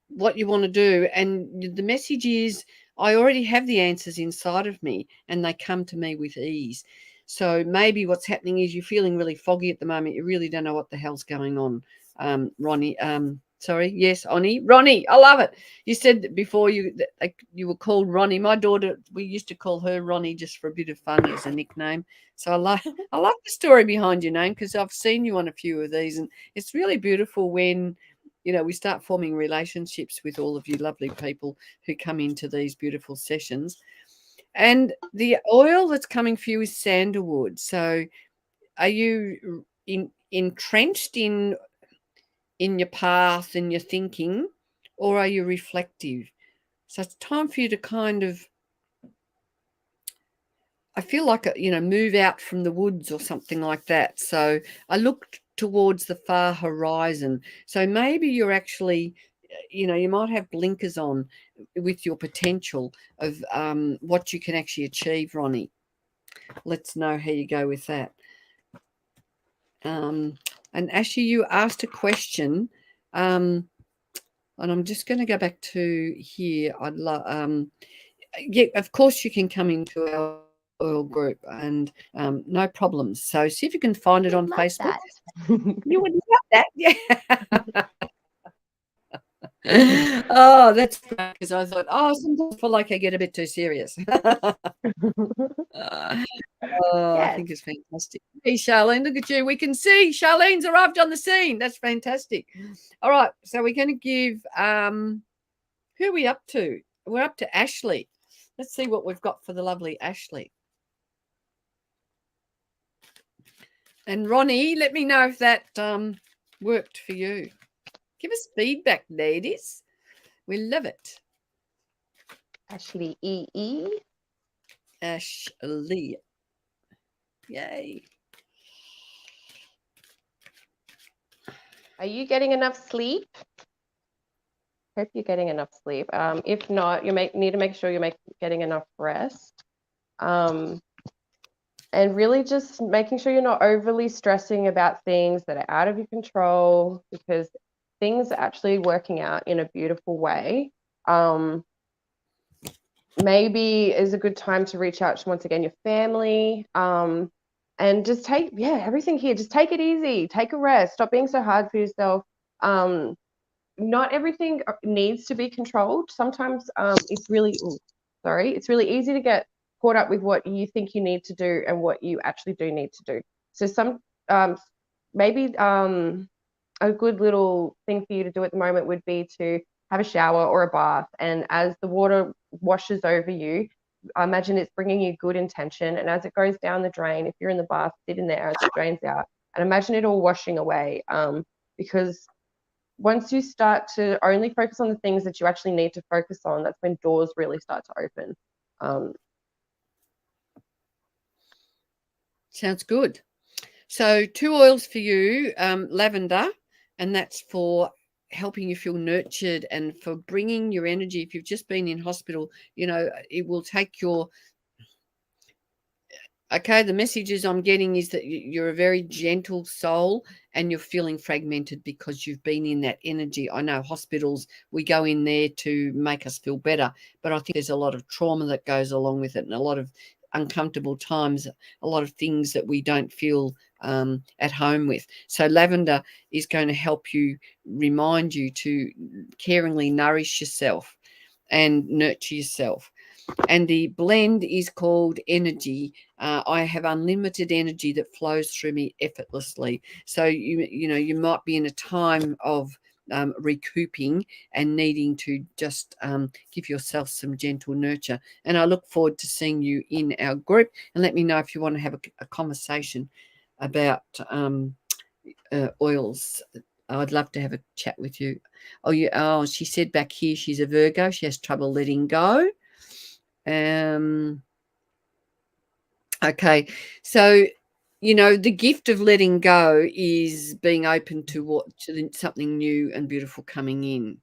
what you want to do. And the message is, I already have the answers inside of me, and they come to me with ease. So maybe what's happening is you're feeling really foggy at the moment. You really don't know what the hell's going on, Ronnie. Sorry, yes, Ronnie. I love it. You said before you were called Ronnie. My daughter, we used to call her Ronnie just for a bit of fun as a nickname. So I love the story behind your name, because I've seen you on a few of these, and it's really beautiful when we start forming relationships with all of you lovely people who come into these beautiful sessions. And the oil that's coming for you is sandalwood. So are you entrenched in your path and your thinking, or are you reflective? So it's time for you to kind of, I feel like, move out from the woods or something like that. So I look towards the far horizon. So maybe you're actually, you might have blinkers on with your potential of what you can actually achieve, Ronnie. Let's know how you go with that. And Ashley, you asked a question, and I'm just going to go back to here. I'd love, yeah, of course you can come into our oil group, and no problems. So see if you can find it on Facebook. You would love that, yeah. Oh, that's great, because I thought, sometimes I feel like I get a bit too serious. I Yes. think it's fantastic. Hey, Charlene, look at you. We can see Charlene's arrived on the scene. That's fantastic. All right, so we're going to give, who are we up to? We're up to Ashley. Let's see what we've got for the lovely Ashley. And Ronnie, let me know if that worked for you. Give us feedback, ladies. We love it. Ashley E. Ashley. Yay. Are you getting enough sleep? Hope you're getting enough sleep. If not, you need to make sure you're getting enough rest. And really just making sure you're not overly stressing about things that are out of your control, because things are actually working out in a beautiful way. Maybe is a good time to reach out to, once again, your family, and just everything here. Just take it easy, take a rest, stop being so hard for yourself. Not everything needs to be controlled. Sometimes it's really easy to get caught up with what you think you need to do and what you actually do need to do. So maybe a good little thing for you to do at the moment would be to have a shower or a bath, and as the water washes over you, I imagine it's bringing you good intention, and as it goes down the drain, if you're in the bath, sit in there as it drains out, and imagine it all washing away, because once you start to only focus on the things that you actually need to focus on, that's when doors really start to open. Sounds good. So 2 oils for you, lavender, and that's for helping you feel nurtured and for bringing your energy. If you've just been in hospital, it will take your... Okay, the messages I'm getting is that you're a very gentle soul, and you're feeling fragmented because you've been in that energy. I know hospitals, we go in there to make us feel better, but I think there's a lot of trauma that goes along with it, and a lot of uncomfortable times, a lot of things that we don't feel at home with. So lavender is going to help you, remind you to caringly nourish yourself and nurture yourself. And the blend is called Energy. I have unlimited energy that flows through me effortlessly. So you might be in a time of recouping and needing to just give yourself some gentle nurture. And I look forward to seeing you in our group. And let me know if you want to have a conversation about oils. I'd love to have a chat with you. Oh, she said back here she's a Virgo. She has trouble letting go. Okay, so the gift of letting go is being open to something new and beautiful coming in.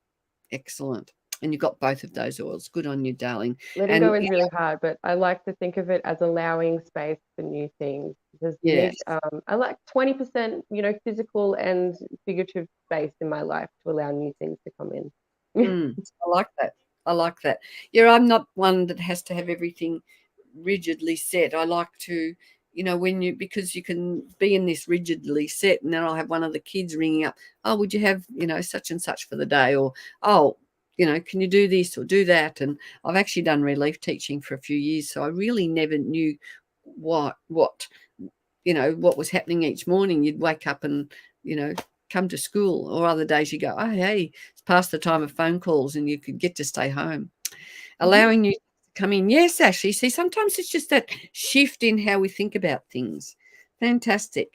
Excellent. And you've got both of those oils. Good on you, darling. Letting And go is really hard, but I like to think of it as allowing space for new things, because you yes, need, I like 20%, physical and figurative space in my life to allow new things to come in. I like that. I like that. Yeah, I'm not one that has to have everything rigidly set. I like to, because you can be in this rigidly set, and then I'll have one of the kids ringing up, oh, would you have, such and such for the day? Or, oh, can you do this or do that? And I've actually done relief teaching for a few years, so I really never knew what was happening each morning. You'd wake up and, come to school, or other days you go, oh, hey, it's past the time of phone calls and you could get to stay home. Allowing you to come in. Yes, Ashley. See, sometimes it's just that shift in how we think about things. Fantastic.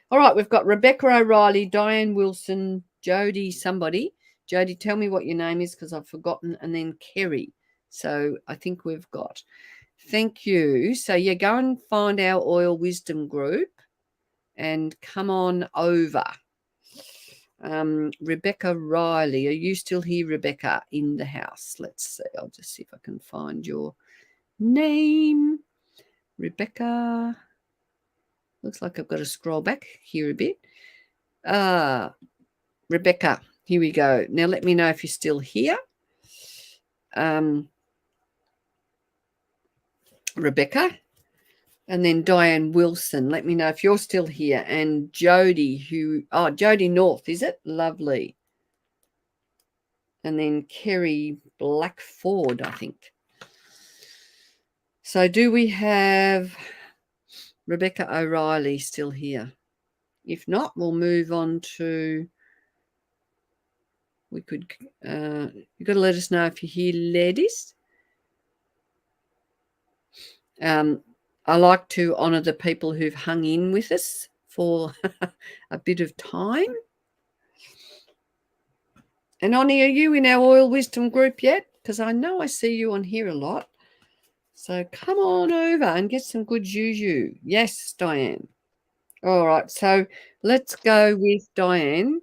All right, we've got Rebecca O'Reilly, Diane Wilson, Jody, somebody. Jody, tell me what your name is because I've forgotten, and then Kerry. So I think we've got. Thank you. So yeah, go and find our Oil Wisdom group and come on over. Rebecca Riley, are you still here, Rebecca, in the house? Let's see. I'll just see if I can find your name. Rebecca. Looks like I've got to scroll back here a bit. Rebecca, here we go. Now let me know if you're still here. Rebecca. And then Diane Wilson. Let me know if you're still here. And Jody, Jody North, is it? Lovely. And then Kerry Blackford, I think. So do we have Rebecca O'Reilly still here? If not, we'll move on to, you've got to let us know if you're here, ladies. I like to honour the people who've hung in with us for a bit of time. And Oni, are you in our Oil Wisdom group yet? Because I know I see you on here a lot. So come on over and get some good juju. Yes, Diane. All right, so let's go with Diane.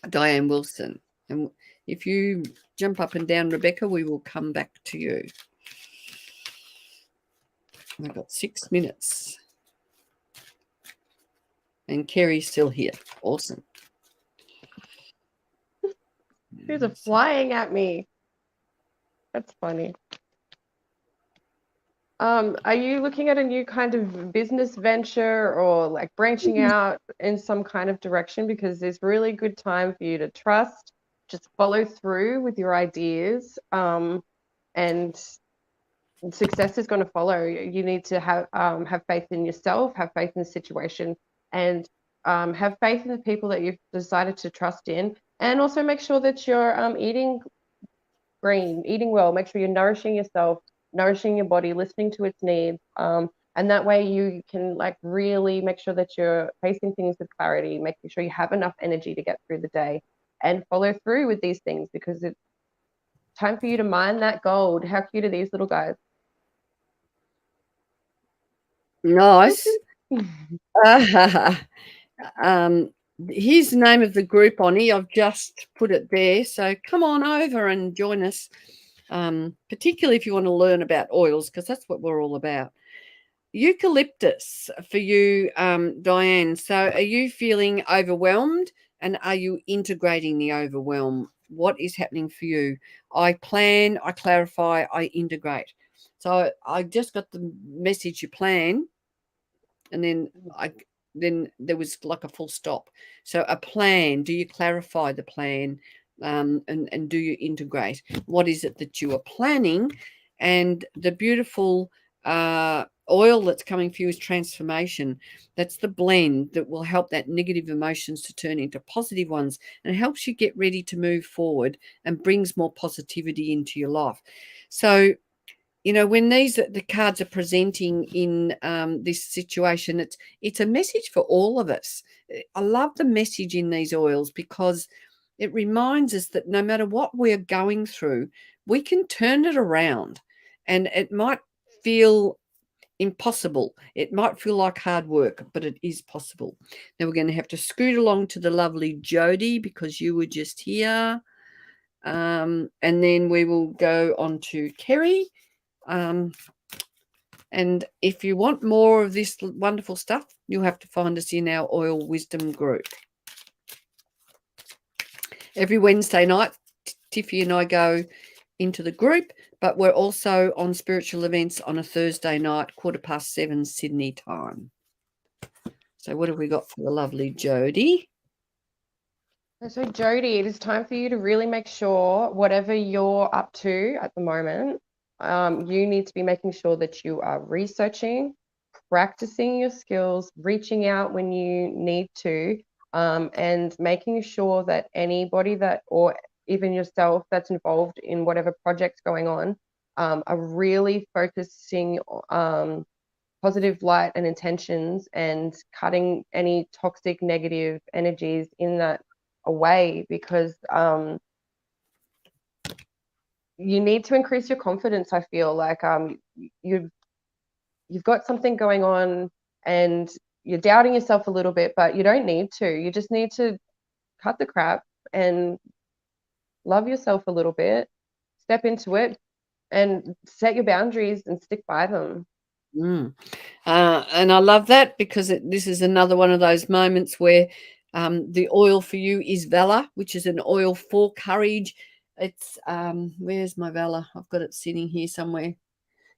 Diane Wilson. And if you jump up and down, Rebecca, we will come back to you. I've got 6 minutes. And Kerry's still here. Awesome. Who's flying at me? That's funny. Are you looking at a new kind of business venture or like branching out in some kind of direction? Because there's really good time for you to trust, just follow through with your ideas, and success is going to follow. You need to have faith in yourself, have faith in the situation, and have faith in the people that you've decided to trust in, and also make sure that you're eating green, eating well. Make sure you're nourishing yourself, nourishing your body, listening to its needs. And that way you can like really make sure that you're facing things with clarity, making sure you have enough energy to get through the day and follow through with these things, because it's time for you to mine that gold. How cute are these little guys? Nice. Here's the name of the group, Oni. I've just put it there. So come on over and join us, particularly if you want to learn about oils, because that's what we're all about. Eucalyptus for you, Diane. So are you feeling overwhelmed, and are you integrating the overwhelm? What is happening for you? I plan, I clarify, I integrate. So I just got the message, you plan, and then there was like a full stop. So a plan, do you clarify the plan? and do you integrate? What is it that you are planning? And the beautiful oil that's coming for you is transformation. That's the blend that will help that negative emotions to turn into positive ones, and helps you get ready to move forward and brings more positivity into your life. So, when the cards are presenting in this situation, it's a message for all of us. I love the message in these oils because it reminds us that no matter what we're going through, we can turn it around. And it might feel impossible. It might feel like hard work, but it is possible. Now we're going to have to scoot along to the lovely Jody because you were just here. And then we will go on to Kerry. And if you want more of this wonderful stuff, you'll have to find us in our Oil Wisdom group. Every Wednesday night, Tiffy and I go into the group, but we're also on spiritual events on a Thursday night, 7:15 Sydney time. So what have we got for the lovely Jody? So Jody, it is time for you to really make sure whatever you're up to at the moment, you need to be making sure that you are researching, practicing your skills, reaching out when you need to, and making sure that anybody or even yourself that's involved in whatever project's going on, are really focusing positive light and intentions and cutting any toxic negative energies in that away, because you need to increase your confidence. I feel like you've got something going on and you're doubting yourself a little bit, but you don't need to. You just need to cut the crap and love yourself a little bit, step into it, and set your boundaries and stick by them. And I love that because this is another one of those moments where the oil for you is Valor, which is an oil for courage. It's where's my Valor? I've got it sitting here somewhere.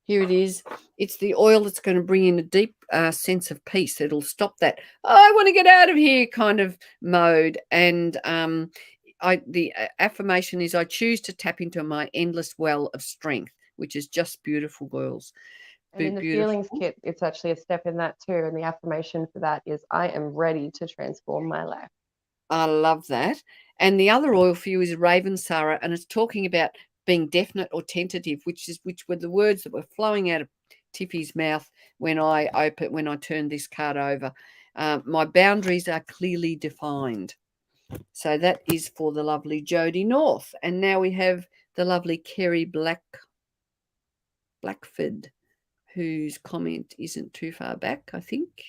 Here it is. It's the oil that's going to bring in a deep sense of peace. It'll stop that I want to get out of here kind of mode. And the affirmation is, I choose to tap into my endless well of strength, which is just beautiful, girls. And in the feelings kit, it's actually a step in that too. And the affirmation for that is, I am ready to transform my life. I love that. And the other oil for you is Raven Sarah, and it's talking about being definite or tentative, which were the words that were flowing out of Tiffy's mouth when I turned this card over. My boundaries are clearly defined. So that is for the lovely Jody North. And now we have the lovely Kerry Blackford, whose comment isn't too far back, I think.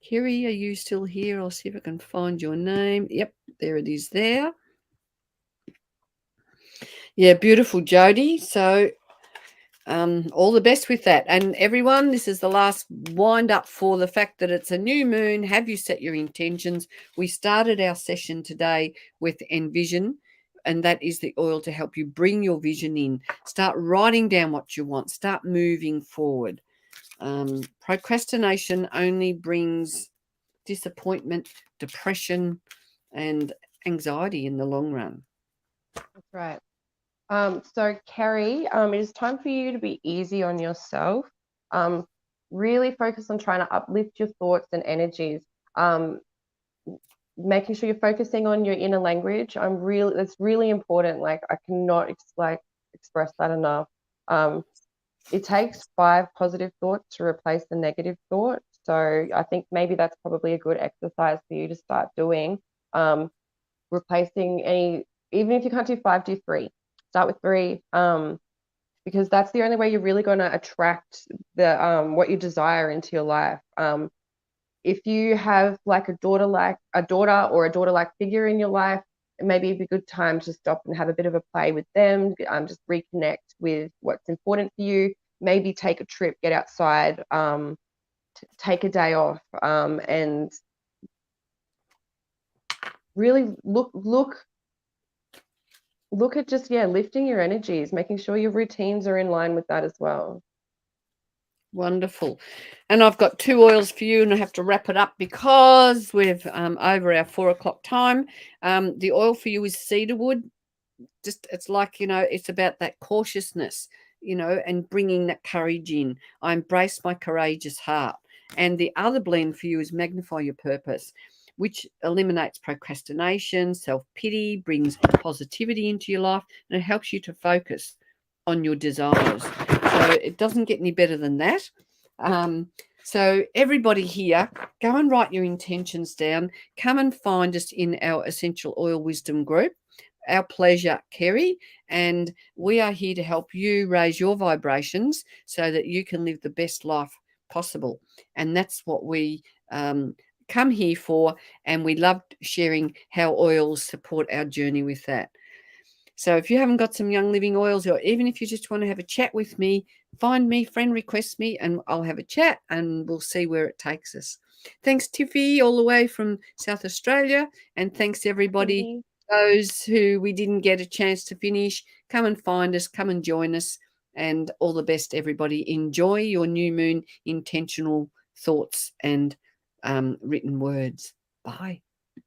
Kerry, are you still here? I'll see if I can find your name. Yep, there it is there. Yeah, beautiful, Jody. So all the best with that. And everyone, this is the last wind up for the fact that it's a new moon. Have you set your intentions? We started our session today with Envision, and that is the oil to help you bring your vision in. Start writing down what you want. Start moving forward. Procrastination only brings disappointment, depression, and anxiety in the long run. That's right. So Kerry, it is time for you to be easy on yourself. Really focus on trying to uplift your thoughts and energies. Making sure you're focusing on your inner language. That's really important. Like, I cannot express that enough. It takes 5 positive thoughts to replace the negative thought. So I think maybe that's probably a good exercise for you to start doing. Replacing even if you can't do 5, do 3. Start with 3, because that's the only way you're really going to attract what you desire into your life. If you have like a daughter or a daughter-like figure in your life, it may be a good time to stop and have a bit of a play with them. Just reconnect with what's important for you. Maybe take a trip, get outside, take a day off, and really look at just lifting your energies, making sure your routines are in line with that as well. Wonderful. And I've got 2 oils for you, and I have to wrap it up because we've over our 4 o'clock time. The oil for you is cedarwood. Just it's like, it's about that cautiousness, and bringing that courage in. I embrace my courageous heart. And the other blend for you is magnify your purpose, which eliminates procrastination, self-pity, brings positivity into your life, and it helps you to focus on your desires. So it doesn't get any better than that. So everybody here, go and write your intentions down. Come and find us in our Essential Oil Wisdom group. Our pleasure, Kerry. And we are here to help you raise your vibrations so that you can live the best life possible. And that's what we come here for. And we love sharing how oils support our journey with that. So if you haven't got some Young Living oils, or even if you just want to have a chat with me, find me, friend request me, and I'll have a chat and we'll see where it takes us. Thanks, Tiffy, all the way from South Australia. And thanks, everybody. Those who we didn't get a chance to finish, come and find us, come and join us. And all the best, everybody. Enjoy your new moon intentional thoughts and written words. Bye.